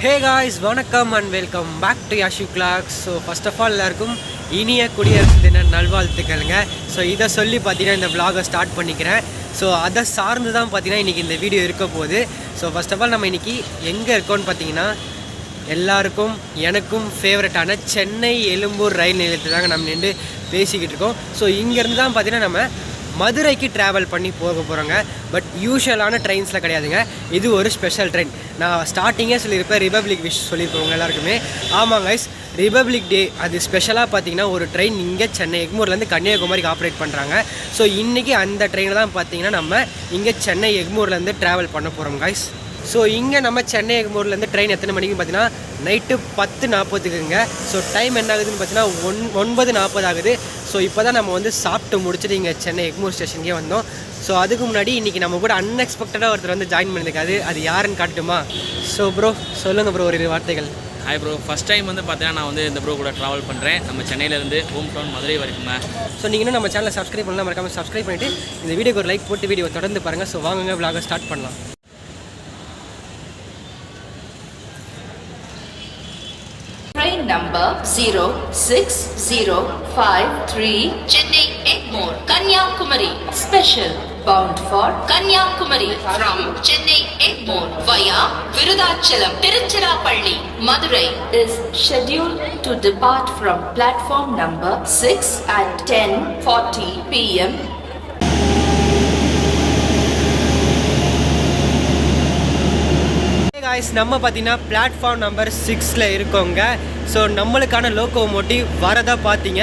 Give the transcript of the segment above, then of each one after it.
Hey guys, வணக்கம் and welcome back to Yashu Vlogs. So first of all எல்லாருக்கும் இனிய குடியரசு தின நல்வாழ்த்துக்களுங்க. ஸோ இதை சொல்லி பார்த்தீங்கன்னா இந்த vlog-ஐ ஸ்டார்ட் பண்ணிக்கிறேன். ஸோ அதை சார்ந்து தான் பார்த்தீங்கன்னா இன்றைக்கி இந்த வீடியோ இருக்க போகுது. ஸோ ஃபர்ஸ்ட் ஆஃப் ஆல் நம்ம இன்றைக்கி எங்கே இருக்கோன்னு பார்த்தீங்கன்னா எல்லாருக்கும் எனக்கும் ஃபேவரட்டான சென்னை எழும்பூர் ரயில் நிலையத்தில் தாங்க நம்ம நின்று பேசிக்கிட்டு இருக்கோம். ஸோ இங்கேருந்து தான் பார்த்தீங்கன்னா நம்ம மதுரைக்கு ட்ராவல் பண்ணி போக போகிறோங்க. பட் யூஷுவலான ட்ரெயின்ஸில் கிடையாதுங்க, இது ஒரு ஸ்பெஷல் ட்ரெயின். நான் ஸ்டார்டிங்கே சொல்லியிருப்பேன், ரிபப்ளிக் விஷ் சொல்லியிருப்போங்க எல்லாருக்குமே. ஆமாம் கைஸ், ரிபப்ளிக் டே அது ஸ்பெஷலாக பார்த்தீங்கன்னா ஒரு ட்ரெயின் இங்கே சென்னை எக்மூர்லேருந்து கன்னியாகுமரிக்கு ஆப்ரேட் பண்ணுறாங்க. ஸோ இன்றைக்கி அந்த ட்ரெயினை தான் பார்த்தீங்கன்னா நம்ம இங்கே சென்னை எக்மூர்லேருந்து ட்ராவல் பண்ண போகிறோம் கைஸ். ஸோ இங்கே நம்ம சென்னை எக்மூர்லேருந்து ட்ரெயின் எத்தனை மணிக்குன்னு பார்த்தீங்கன்னா நைட்டு 10:40க்குங்க. ஸோ டைம் என்ன ஆகுதுன்னு பார்த்தீங்கன்னா 9:40 ஆகுது. ஸோ இப்போ தான் நம்ம வந்து சாப்பிட்டு முடிச்சுட்டு இங்கே சென்னை எக்மூர் ஸ்டேஷனுக்கே வந்தோம். ஸோ அதுக்கு முன்னாடி இன்றைக்கி நம்ம கூட அன்எக்ஸ்பெக்டடாக ஒருத்தர் வந்து ஜாயின் பண்ணியிருக்காது. அது யாருன்னு காட்டுமா? ஸோ ப்ரோ சொல்லுங்கள் ப்ரோ, ஒரு வார்த்தைகள். ஹாய் ப்ரோ, ஃபஸ்ட் டைம் வந்து பார்த்தீங்கன்னா நான் வந்து இந்த ப்ரோ கூட ட்ராவல் பண்ணுறேன் நம்ம சென்னையிலேருந்து ஹோம் டவுன் மதுரை வரைக்குங்க. ஸோ நீங்கள் இன்னும் நம்ம சேனலை சப்ஸ்கிரைப் பண்ணலாம், மறக்காமல் சப்ஸ்கிரைப் பண்ணிவிட்டு இந்த வீடியோக்கு ஒரு லைக் போட்டு வீடியோ தொடர்ந்து பாருங்கள். ஸோ வாங்குங்க vlog-ஐ ஸ்டார்ட் பண்ணலாம். Train number 06053 Chennai Egmore Kanyakumari special bound for Kanyakumari from Chennai Egmore via Virudachalam Tiruchirappalli Madurai is scheduled to depart from platform number 6 at 10:40 p.m. Guys, நம்ம பார்த்தீங்கன்னா பிளாட்ஃபார்ம் நம்பர் 6ல் இருக்கோங்க. So நம்மளுக்கான locomotive வரதா பார்த்தீங்க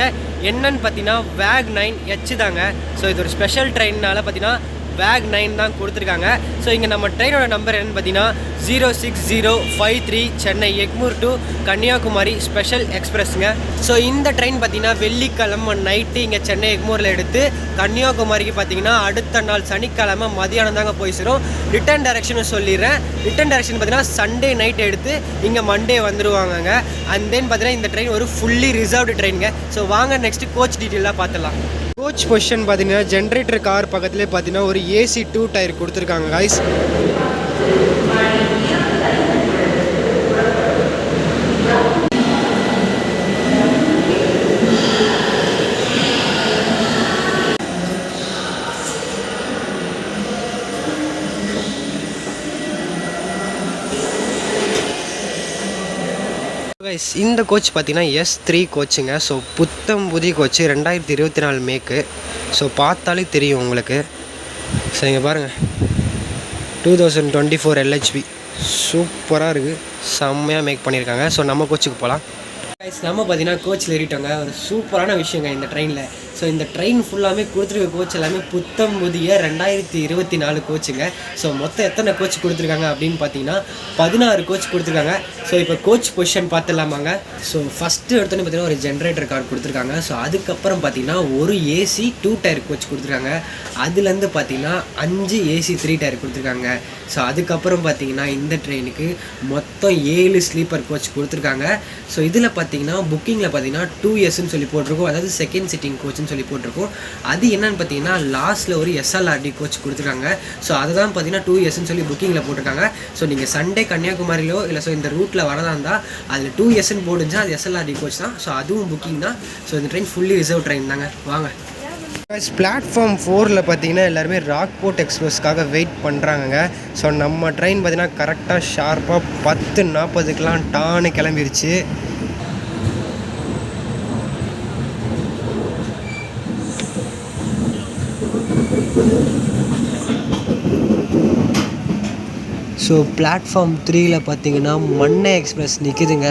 என்னன்னு பார்த்தீங்கன்னா wake 9H தாங்க. So இது ஒரு ஸ்பெஷல் ட்ரெயின்னால பார்த்தீங்கன்னா வேக் 9 தான் கொடுத்துருக்காங்க. ஸோ இங்கே நம்ம ட்ரெயினோட நம்பர் என்னன்னு பார்த்தீங்கன்னா 06053 சென்னை எக்மூர் டு கன்னியாகுமரி ஸ்பெஷல் எக்ஸ்பிரஸ்ங்க. ஸோ இந்த ட்ரெயின் பார்த்தீங்கன்னா வெள்ளிக்கிழமை நைட்டு இங்கே சென்னை எக்மூரில் எடுத்து கன்னியாகுமரிக்கு பார்த்தீங்கன்னா அடுத்த நாள் சனிக்கிழமை மதியானம் தாங்க போய் சேரும். ரிட்டர்ன் டைரக்ஷன் சொல்லிடுறேன். ரிட்டர்ன் டைரக்ஷன் பார்த்தீங்கன்னா சண்டே நைட் எடுத்து இங்கே மண்டே வந்துடுவாங்கங்க. அண்ட் தென் பார்த்தீங்கன்னா இந்த ட்ரெயின் ஒரு ஃபுல்லி ரிசர்வ்டு ட்ரெயினுங்க. ஸோ வாங்க நெக்ஸ்ட்டு கோச் டீட்டெயிலாக பார்த்துலாம். கோச் பொசிஷன் பார்த்தீங்கன்னா ஜென்ரேட்டர் கார் பக்கத்துலேயே பார்த்தீங்கன்னா ஒரு ஏசி 2 டயர் கொடுத்துருக்காங்க காய்ஸ். இந்த கோச் பார்த்தீங்கன்னா S3 கோச்சுங்க. ஸோ புத்தம் புதிய கோச்சு 2024 மேக்கு. ஸோ பார்த்தாலே தெரியும் உங்களுக்கு. ஸோ இங்கே பாருங்கள் 2024 LHB சூப்பராக இருக்குது, செம்மையாக மேக் பண்ணியிருக்காங்க. ஸோ நம்ம கோச்சுக்கு போகலாம். நம்ம பார்த்தீங்கன்னா கோச்சில் ஏறிட்டோங்க. ஒரு சூப்பரான விஷயங்க இந்த ட்ரெயினில். ஸோ இந்த ட்ரெயின் ஃபுல்லாமே கொடுத்துருக்க கோச் எல்லாமே புத்தம் புதிய 2024 கோச்சுங்க. ஸோ மொத்தம் எத்தனை கோச் கொடுத்துருக்காங்க அப்படின்னு பார்த்தீங்கன்னா 16 கோச் கொடுத்துருக்காங்க. ஸோ இப்போ கோச் பொசிஷன் பார்த்துலாமாங்க. ஸோ ஃபஸ்ட்டு எடுத்தோன்னே பார்த்தீங்கன்னா ஒரு ஜென்ரேட்டர் கார் கொடுத்துருக்காங்க. ஸோ அதுக்கப்புறம் பார்த்தீங்கன்னா ஒரு ஏசி 2 டயர் கோச் கொடுத்துருக்காங்க. அதுலேருந்து பார்த்தீங்கன்னா 5 ஏசி 3 டயர் கொடுத்துருக்காங்க. ஸோ அதுக்கப்புறம் பார்த்தீங்கன்னா இந்த ட்ரெயினுக்கு மொத்தம் 7 ஸ்லீப்பர் கோச் கொடுத்துருக்காங்க. ஸோ இதில் பார்த்தீங்கன்னா புக்கிங்கில் பார்த்தீங்கன்னா 2Sன்னு சொல்லி போட்டிருக்கோம், அதாவது செகண்ட் சிட்டிங் கோச்சுன்னு சொல்லி போட்டிருக்கோம். அது என்னன்னு பார்த்தீங்கன்னா லாஸ்ட்டில் ஒரு SLRD கோச் கொடுத்துருக்காங்க. ஸோ அதை தான் பார்த்தீங்கன்னா 2Sன்னு சொல்லி புக்கிங்கில் போட்டிருக்காங்க. ஸோ நீங்கள் சண்டே கன்னியாகுமரியிலோ இல்லை ஸோ இந்த ரூட்டில் வரதா இருந்தால் அதில் 2Sன்னு போடுஞ்சா அது SLRD கோச் தான். ஸோ அதுவும் புக்கிங் தான். ஸோ இந்த ட்ரெயின் ஃபுல்லி ரிசர்வ் ட்ரெயின் தாங்க. வாங்க. பிளாட்ஃபார்ம் 4ல் பார்த்தீங்கன்னா எல்லாருமே ராக்போர்ட் எக்ஸ்பிரஸ்க்காக வெயிட் பண்ணுறாங்க. ஸோ நம்ம ட்ரெயின் பார்த்தீங்கன்னா கரெக்டாக ஷார்ப்பாக 10:40க்கெலாம் டான்னு கிளம்பிருச்சு. ஸோ பிளாட்ஃபார்ம் 3ல் பார்த்தீங்கன்னா மண்ணை எக்ஸ்பிரஸ் நிற்குதுங்க.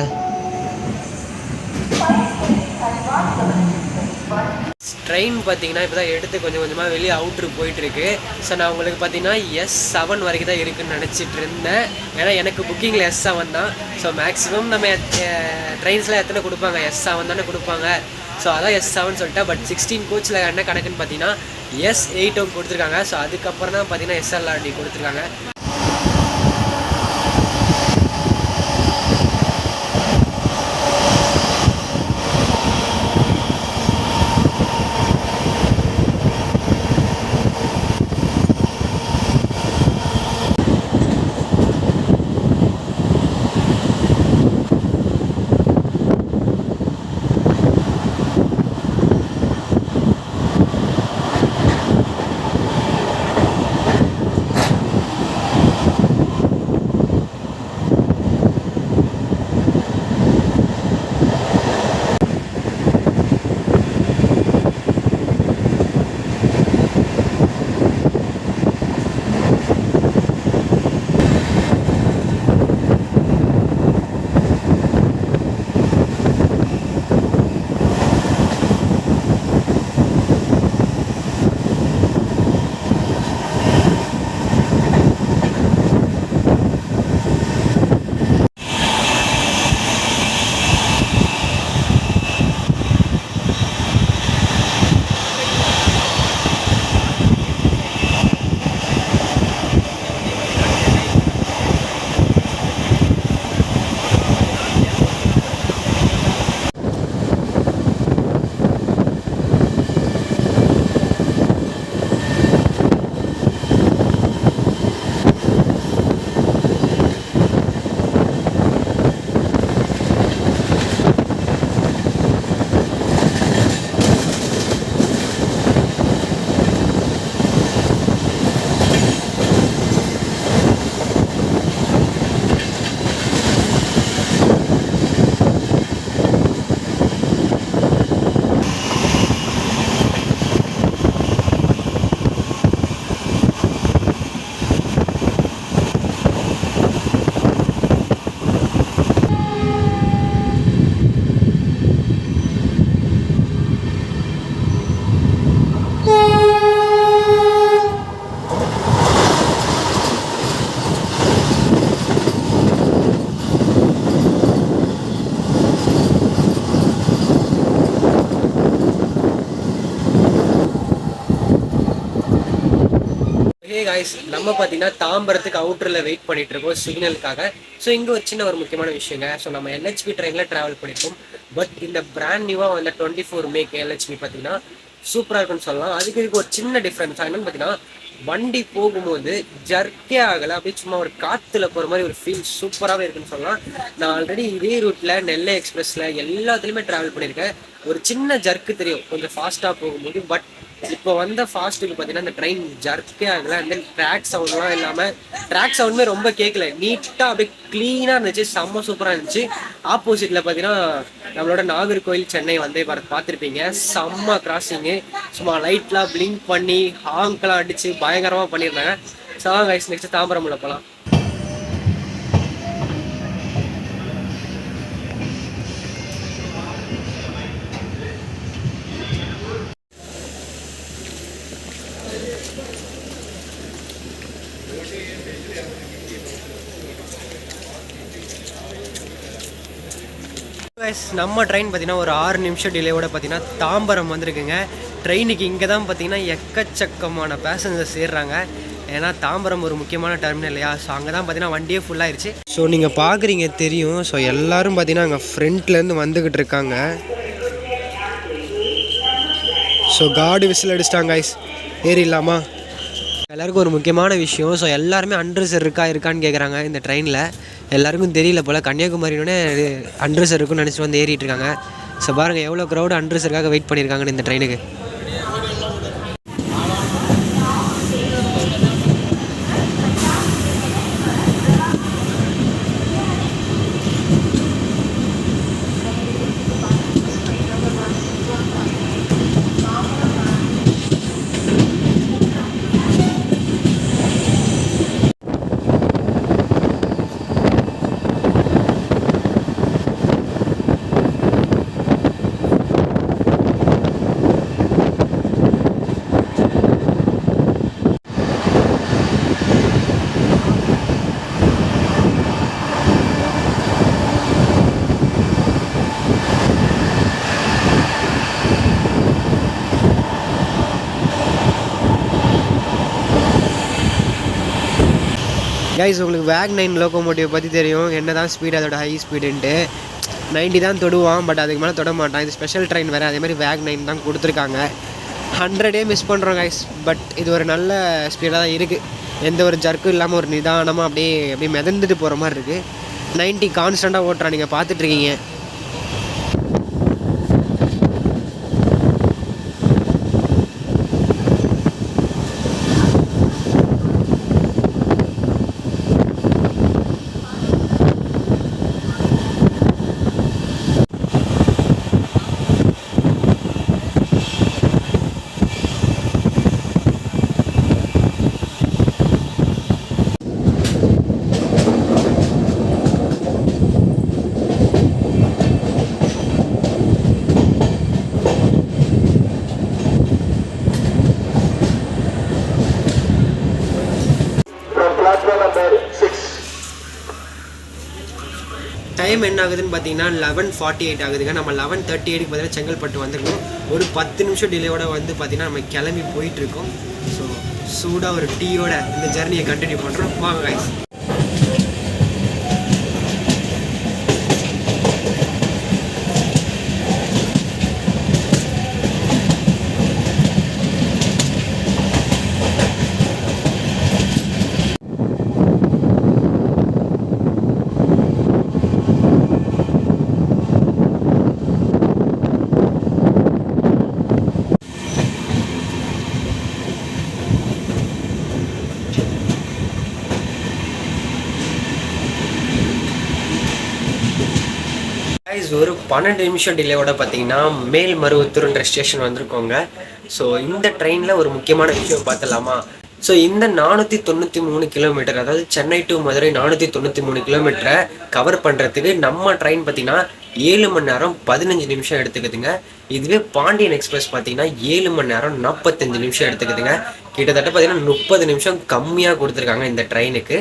ட்ரெயின் பார்த்தீங்கன்னா இப்போ தான் எடுத்து கொஞ்சம் கொஞ்சமாக வெளியே அவுட்ரு போயிட்டுருக்கு. ஸோ நான் உங்களுக்கு பார்த்தீங்கன்னா S7 வரைக்கும் தான் இருக்குதுன்னு நினச்சிட்டு இருந்தேன். ஏன்னா எனக்கு புக்கிங்கில் S7 தான். ஸோ மேக்ஸிமம் நம்ம ட்ரெயின்ஸில் எத்தனை கொடுப்பாங்க, S7 தானே கொடுப்பாங்க. ஸோ அதான் S7 சொல்லிட்டேன். பட் 16 கோச்சில் என்ன கணக்குன்னு பார்த்தீங்கன்னா S8 கொடுத்துருக்காங்க. ஸோ அதுக்கப்புறம் தான் பார்த்தீங்கன்னா SLRD கொடுத்துருக்காங்க. காய்ஸ் நம்ம பார்த்தீங்கன்னா தாம்பரத்துக்கு அவுட்டரில் வெயிட் பண்ணிட்டு இருக்கோம் சிக்னலுக்காக. ஸோ இங்கே ஒரு சின்ன ஒரு முக்கியமான விஷயங்க. ஸோ நம்ம எல்ஹெச்பி ட்ரெயினில் ட்ராவல் பண்ணியிருக்கோம். பட் இந்த பிராண்ட் நியூவாக வந்த 24 மேக் எல்ஹெச்பி பார்த்தீங்கன்னா சூப்பராக இருக்குன்னு சொல்லலாம். இதுக்கு ஒரு சின்ன டிஃப்ரென்ஸ் என்னன்னு பார்த்தீங்கன்னா வண்டி போகும்போது ஜர்க்கே ஆகலை, அப்படியே சும்மா ஒரு காற்றுல போகிற மாதிரி ஒரு ஃபீல் சூப்பராகவே இருக்குன்னு சொல்லலாம். நான் ஆல்ரெடி இதே ரூட்டில் நெல்லை எக்ஸ்பிரஸில் எல்லாத்துலேயுமே ட்ராவல் பண்ணியிருக்கேன். ஒரு சின்ன ஜர்க்கு தெரியும் கொஞ்சம் ஃபாஸ்ட்டாக போகும்போது. பட் இப்போ வந்த ஃபாஸ்ட்டுக்கு பார்த்தீங்கன்னா இந்த ட்ரெயின் ஜர்க்கே ஆகலை. அண்ட் தென் ட்ராக் சவுண்ட்லாம் இல்லாமல் ட்ராக் சவுண்டுமே ரொம்ப கேட்கல, நீட்டாக அப்படியே க்ளீனாக இருந்துச்சு, செம்ம சூப்பராக இருந்துச்சு. ஆப்போசிட்டில் பார்த்தீங்கன்னா நம்மளோட நாகர்கோவில் சென்னை வந்தே பார்த்துருப்பீங்க. செம்ம கிராசிங்கு, சும்மா லைட்லாம் பிளிங்க் பண்ணி ஹாங்க்லாம் அடித்து பயங்கரமாக பண்ணியிருந்தாங்க. ஸோ கைஸ் நெக்ஸ்ட் தாம்பரம் உள்ள போகலாம். நம்ம ட்ரெயின் பார்த்தீங்கன்னா ஒரு 6 நிமிஷம் டிலேவோட பார்த்தீங்கன்னா தாம்பரம் வந்திருக்குங்க. ட்ரெயினுக்கு இங்கே தான் பார்த்தீங்கன்னா எக்கச்சக்கமான பேசஞ்சர்ஸ் ஏறுறாங்க. ஏன்னா தாம்பரம் ஒரு முக்கியமான டெர்மினல் இல்லையா. ஸோ அங்கே தான் பார்த்தீங்கன்னா வண்டியே ஃபுல்லாகிடுச்சு. ஸோ நீங்கள் பார்க்குறீங்க தெரியும். ஸோ எல்லோரும் பார்த்தீங்கன்னா அங்கே ஃப்ரண்ட்லேருந்து வந்துக்கிட்டு இருக்காங்க. ஸோ கார்டு விசில் அடிச்சிட்டாங்க ஐஸ், ஏறிடலாமா? எல்லாருக்கும் ஒரு முக்கியமான விஷயம். ஸோ எல்லாருமே அன்ரிசர்வ் இருக்கான்னு கேட்குறாங்க இந்த ட்ரெயினில். எல்லாருக்கும் தெரியல போல், கன்னியாகுமரியோட அன்ரிசர்வ் இருக்குன்னு நினச்சிட்டு வந்து ஏறிட்டு இருக்காங்க. ஸோ பாருங்கள் எவ்வளோ க்ரௌடு அன்ரிசர்வ்காக வெயிட் பண்ணியிருக்காங்கன்னு இந்த ட்ரெயினுக்கு. கைஸ் உங்களுக்கு வேக் 9 லோக்கோமோட்டிவ் பற்றி தெரியும், என்ன தான் ஸ்பீடு, அதோட ஹை ஸ்பீடுன்ட்டு 90 தான் தொடுவான். பட் அதுக்கு மேலே தொட மாட்டான். இது ஸ்பெஷல் ட்ரெயின் வேறு, அதேமாதிரி வேக் 9 தான் கொடுத்துருக்காங்க. 100 மிஸ் பண்ணுறோம் கைஸ். பட் இது ஒரு நல்ல ஸ்பீடாக தான் இருக்குது. எந்த ஒரு ஜர்க்கும் இல்லாமல் ஒரு நிதானமாக அப்படியே மிதந்துட்டு போகிற மாதிரி இருக்குது. 90 கான்ஸ்டண்ட்டாக ஓட்டுறான், நீங்கள் பார்த்துட்ருக்கீங்க. டைம் என்ன ஆகுதுன்னு பார்த்தீங்கன்னா 11:48 ஆகுதுங்க. நம்ம 11:38க்கு பார்த்தீங்கன்னா செங்கல்பட்டு வந்துருக்கோம். ஒரு 10 நிமிஷம் டிலேயோட வந்து பார்த்தீங்கன்னா நம்ம கிளம்பி போயிட்டுருக்கோம். ஸோ சூடாக ஒரு டீயோட இந்த ஜர்னியை கண்டினியூ பண்ணுறோம். வாங்க கைஸ். ஒரு 12 நிமிஷம் டிலேவோட பார்த்தீங்கன்னா மேல்மருவத்தூர்ன்ற ஸ்டேஷன் வந்திருக்கோங்க. ஸோ இந்த ட்ரெயினில் ஒரு முக்கியமான விஷயம் பார்த்துலாமா? ஸோ இந்த 493 கிலோமீட்டர், அதாவது சென்னை டு மதுரை 493 கிலோமீட்டரை கவர் பண்ணுறதுக்கு நம்ம ட்ரெயின் பார்த்தீங்கன்னா 7 மணி நேரம் 15 நிமிஷம் எடுத்துக்குதுங்க. இதுவே பாண்டியன் எக்ஸ்பிரஸ் பார்த்தீங்கன்னா 7 மணி நேரம் 45 நிமிஷம் எடுத்துக்குதுங்க. கிட்டத்தட்ட பார்த்தீங்கன்னா 30 நிமிஷம் கம்மியாக கொடுத்துருக்காங்க இந்த ட்ரெயினுக்கு.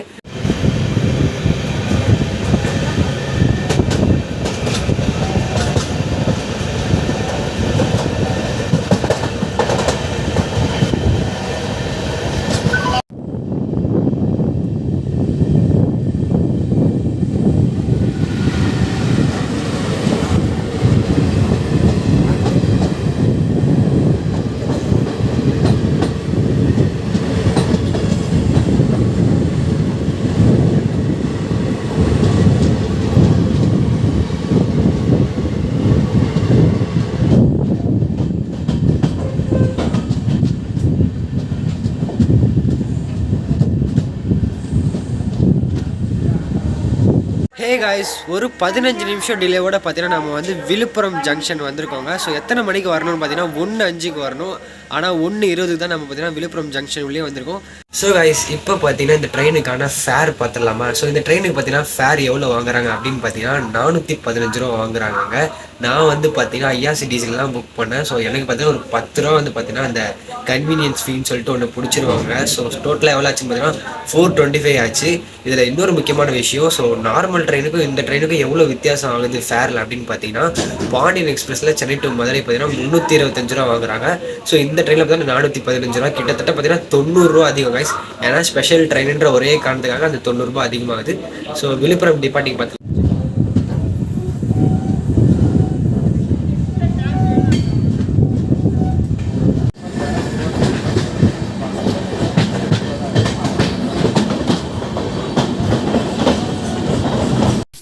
ஹே காய்ஸ், ஒரு 15 நிமிஷம் டிலேவோட பார்த்தீங்கன்னா நம்ம வந்து விழுப்புரம் ஜங்ஷன் வந்திருக்கோங்க. ஸோ எத்தனை மணிக்கு வரணும்னு பார்த்தீங்கன்னா 1:05க்கு வரணும். ஆனால் 1:20க்கு தான் நம்ம பார்த்தீங்கன்னா விழுப்புரம் ஜங்ஷன் உள்ளே வந்திருக்கோம். ஸோ காய்ஸ், இப்போ பார்த்தீங்கன்னா இந்த ட்ரெயினுக்கான ஃபேர் பார்த்துடலாமா? ஸோ இந்த ட்ரெயினுக்கு பார்த்தீங்கன்னா ஃபேர் எவ்வளோ வாங்குறாங்க அப்படின்னு பார்த்தீங்கன்னா 415 ரூபா வாங்குறாங்க. நான் வந்து பார்த்தீங்கன்னா ஐஆர்சிடிசிலாம் புக் பண்ணேன். ஸோ எனக்கு பார்த்தீங்கன்னா ஒரு 10 ரூபா வந்து பார்த்தீங்கன்னா அந்த கன்வீனியன்ஸ் ஃபீன்னு சொல்லிட்டு ஒன்று பிடிச்சிருவாங்க. ஸோ டோட்டலாக எவ்வளோ ஆச்சுன்னு பார்த்தீங்கன்னா 425 ஆச்சு. இதில் இன்னொரு முக்கியமான விஷயம், ஸோ நார்மல் ட்ரெயினுக்கும் இந்த ட்ரெயினுக்கும் எவ்வளோ வித்தியாசம் ஆகுது ஃபேரில் அப்படின்னு பார்த்தீங்கன்னா, பாண்டியன் எக்ஸ்பிரஸில் சென்னை டு மதுரை பார்த்தீங்கன்னா 325 ரூபா வாங்குறாங்க. ஸோ இந்த ட்ரெயினில் பார்த்தீங்கன்னா 415 ரூபா, கிட்டத்தட்ட பார்த்தீங்கன்னா 90 ரூபா அதிகம் கைஸ். ஏன்னா ஸ்பெஷல் ட்ரெயினுன்ற ஒரே காரணத்துக்காக அந்த 90 ரூபா அதிகமாகுது. ஸோ விழுப்புரம் டிபார்ட்டிங் பார்த்து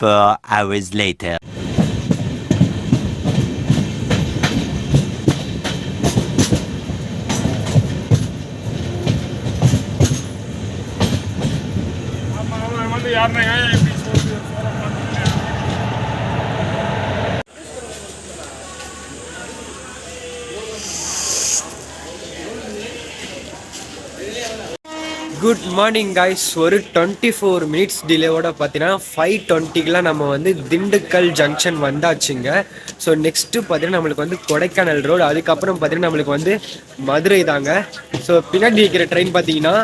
Four hours later. Good morning guys. ஒரு 24 மினிட்ஸ் டிலேவோட பார்த்தீங்கன்னா 5:20க்குலாம் நம்ம வந்து திண்டுக்கல் ஜங்ஷன் வந்தாச்சுங்க. ஸோ நெக்ஸ்ட்டு பார்த்தீங்கன்னா நம்மளுக்கு வந்து கொடைக்கானல் ரோடு, அதுக்கப்புறம் பார்த்தீங்கன்னா நம்மளுக்கு வந்து மதுரை தாங்க. ஸோ பின்னாடி இருக்கிற ட்ரெயின் பார்த்தீங்கன்னா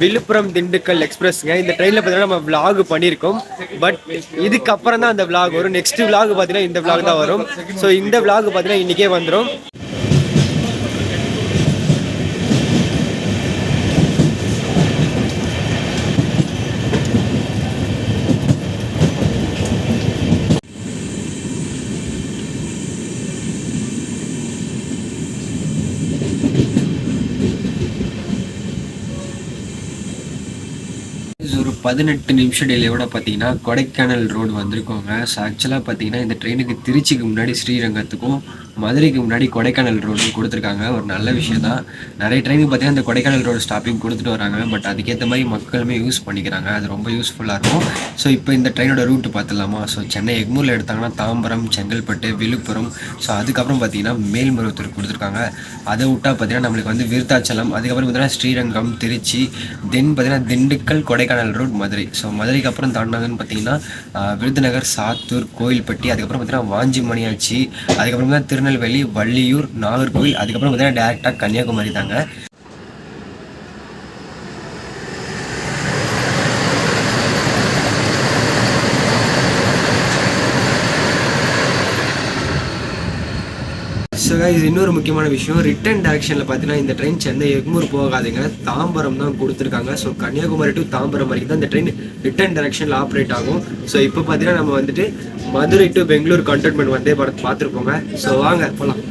விழுப்புரம் திண்டுக்கல் எக்ஸ்பிரஸ்ங்க. இந்த ட்ரெயினில் பார்த்தீங்கன்னா நம்ம விளாக் பண்ணியிருக்கோம். பட் இதுக்கப்புறம் தான் அந்த விளாக் வரும். நெக்ஸ்ட் விளாக் பார்த்தீங்கன்னா இந்த விளாக் தான் வரும். ஸோ இந்த விளாக் பார்த்தீங்கன்னா இன்றைக்கே வந்துடும். ஒரு 18 நிமிஷம் டிலேவோட பார்த்தீங்கன்னா கொடைக்கானல் ரோடு வந்திருக்கோங்க. ஸோ ஆக்சுவலாக பார்த்தீங்கன்னா இந்த ட்ரெயினுக்கு திருச்சிக்கு முன்னாடி ஸ்ரீரங்கத்துக்கும் மதுரைக்கு முன்னாடி கொடைக்கானல் ரோடு கொடுத்துருக்காங்க. ஒரு நல்ல விஷயம் தான். நிறைய ட்ரெயினுக்கு பார்த்தீங்கன்னா இந்த கொடைக்கானல் ரோடு ஸ்டாப்பிங் கொடுத்துட்டு வராங்க. பட் அதுக்கேற்ற மாதிரி மக்களுமே யூஸ் பண்ணிக்கிறாங்க. அது ரொம்ப யூஸ்ஃபுல்லாக இருக்கும். ஸோ இப்போ இந்த ட்ரெயினோட ரூட்டு பார்த்துடலாமா? ஸோ சென்னை எக்மூரில் எடுத்தாங்கன்னா தாம்பரம், செங்கல்பட்டு, விழுப்புரம், ஸோ அதுக்கப்புறம் பார்த்தீங்கன்னா மேல்மருவத்தூர் கொடுத்துருக்காங்க. அதை விட்டால் பார்த்தீங்கன்னா நம்மளுக்கு வந்து விருத்தாச்சலம், அதுக்கப்புறம் பார்த்தீங்கன்னா ஸ்ரீரங்கம், திருச்சி, தென் பார்த்தீங்கன்னா திண்டுக்கல், கொடைக்கானல் ரோட், மதுரை. ஸோ மதுரைக்கு அப்புறம் தாண்டினாங்கன்னு பார்த்தீங்கன்னா விருதுநகர், சாத்தூர், கோயில்பட்டி, அதுக்கப்புறம் பார்த்தீங்கன்னா வாஞ்சிமணியாச்சி, அதுக்கப்புறம் தான் திருநெல்வேலி, வள்ளியூர், நாகர்கோவில், அதுக்கப்புறம் பார்த்தீங்கன்னா டேரெக்டாக கன்னியாகுமரி தாங்க. ஸோ கைஸ், இன்னொரு முக்கியமான விஷயம், ரிட்டர்ன் டேரக்ஷனில் பார்த்தீங்கன்னா இந்த ட்ரெயின் சென்னை எக்மூர் போகாதுங்க, தாம்பரம் தான் கொடுத்துருக்காங்க. ஸோ கன்னியாகுமரி டு தாம்பரம் வரைக்கும் தான் இந்த ட்ரெயின் ரிட்டர்ன் டேரக்ஷனில் ஆப்ரேட் ஆகும். ஸோ இப்போ பார்த்தீங்கன்னா நம்ம வந்துட்டு மதுரை டு பெங்களூர் கண்டோன்மெண்ட் வந்தே பார்த்துருப்போங்க. ஸோ வாங்க போகலாம்.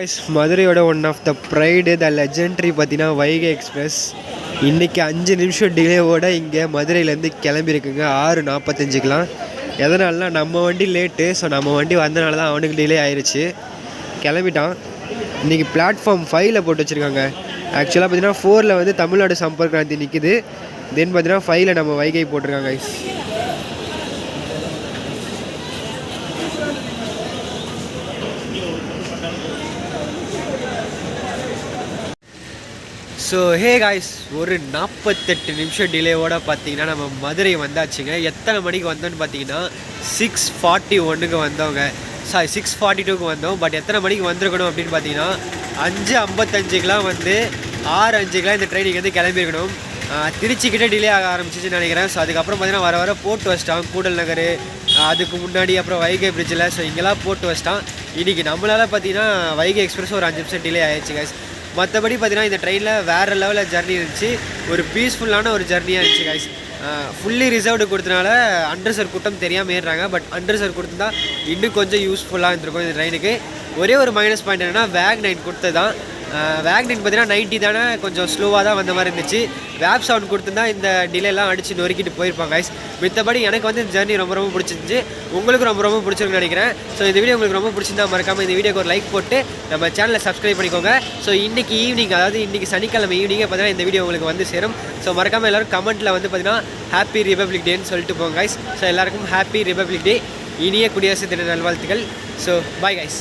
கைஸ், மதுரையோட one of the pride the legendary பார்த்தீங்கன்னா வைகை எக்ஸ்பிரஸ் இன்றைக்கி 5 நிமிஷம் டிலேவோட இங்கே மதுரையிலேருந்து கிளம்பியிருக்குங்க 6:45க்கெலாம். எதனாலனா நம்ம வண்டி லேட்டு, ஸோ நம்ம வண்டி வந்தனால தான் அவனுக்கு டிலே ஆயிடுச்சு. கிளம்பிட்டான். இன்றைக்கி பிளாட்ஃபார்ம் 5ல் போட்டு வச்சுருக்காங்க. ஆக்சுவலாக பார்த்தீங்கன்னா 4ல் வந்து தமிழ்நாடு சம்பர்க் கிராந்தி நிற்கிது. தென் பார்த்தீங்கன்னா 5ல் நம்ம வைகை போட்டிருக்காங்க கைஸ். ஸோ ஹே காய்ஸ், ஒரு 48 நிமிஷம் டிலேவோட பார்த்தீங்கன்னா நம்ம மதுரை வந்தாச்சுங்க. எத்தனை மணிக்கு வந்தோன்னு பார்த்தீங்கன்னா 6:41க்கு வந்தோங்க. 6:42க்கு வந்தோம். பட் எத்தனை மணிக்கு வந்திருக்கணும் அப்படின்னு பார்த்தீங்கன்னா 5:55க்கெலாம் வந்து 6:05க்கெலாம் இந்த ட்ரெயின் இங்கே வந்து கிளம்பியிருக்கணும். திருச்சிக்கிட்டே டிலே ஆக ஆரம்பிச்சிச்சுன்னு நினைக்கிறேன். ஸோ அதுக்கப்புறம் பார்த்தீங்கன்னா வர வர போட்டு வச்சிட்டான். கூடல் நகர், அதுக்கு முன்னாடி அப்புறம் வைகை பிரிட்ஜில், ஸோ இங்கெல்லாம் போட்டு வச்சிட்டான். இன்றைக்கி நம்மளால் பார்த்தீங்கன்னா வைகை எக்ஸ்பிரஸ் ஒரு 5 நிமிஷம் டிலே ஆயிடுச்சு கைஸ். மற்றபடி பார்த்தீங்கன்னா இந்த ட்ரெயினில் வேறு லெவலில் ஜர்னி இருந்துச்சு. ஒரு பீஸ்ஃபுல்லான ஒரு ஜர்னியாக இருந்துச்சு கைஸ். ஃபுல்லி ரிசர்வ்டு கொடுத்தனால அண்டர்சர் கூட்டம் தெரியாமல் ஏறுறாங்க. பட் அண்டர்சர் கொடுத்துருந்தா இன்னும் கொஞ்சம் யூஸ்ஃபுல்லாக இருந்திருக்கும் இந்த ட்ரெயினுக்கு. ஒரே ஒரு மைனஸ் பாயிண்ட் என்னென்னா வேக் 9 கொடுத்தது தான். வேக் 9 பார்த்தீங்கன்னா 90 தானே, கொஞ்சம் ஸ்லோவாக தான் வந்த மாதிரி இருந்துச்சு. வேப் சவுண்ட் கொடுத்துருந்தா இந்த டிலேலாம் அடித்து நொறுக்கிட்டு போயிருப்பாங்க கைஸ். மித்தபடி எனக்கு வந்து இந்த ஜர்னி ரொம்ப ரொம்ப பிடிச்சிருந்துச்சு. உங்களுக்கு ரொம்ப ரொம்ப பிடிச்சிருக்குன்னு நினைக்கிறேன். ஸோ இந்த வீடியோ உங்களுக்கு ரொம்ப பிடிச்சிருந்தா மறக்காமல் இந்த வீடியோக்கு ஒரு லைக் போட்டு நம்ம சேனலை சப்ஸ்கிரைப் பண்ணிக்கோங்க. ஸோ இன்றைக்கி ஈவினிங், அதாவது இன்றைக்கி சனிக்கிழமை ஈவினிங்கே பார்த்தீங்கன்னா இந்த வீடியோ உங்களுக்கு வந்து சேரும். ஸோ மறக்காமல் எல்லோரும் கமெண்ட்டில் வந்து பார்த்தீங்கன்னா ஹாப்பி ரிபப்ளிக் டேன்னு சொல்லிட்டு போங்க கைஸ். ஸோ எல்லாருக்கும் ஹாப்பி ரிபப்ளிக் டே, இனிய குடியரசு தின நல்வாழ்த்துக்கள். So bye guys.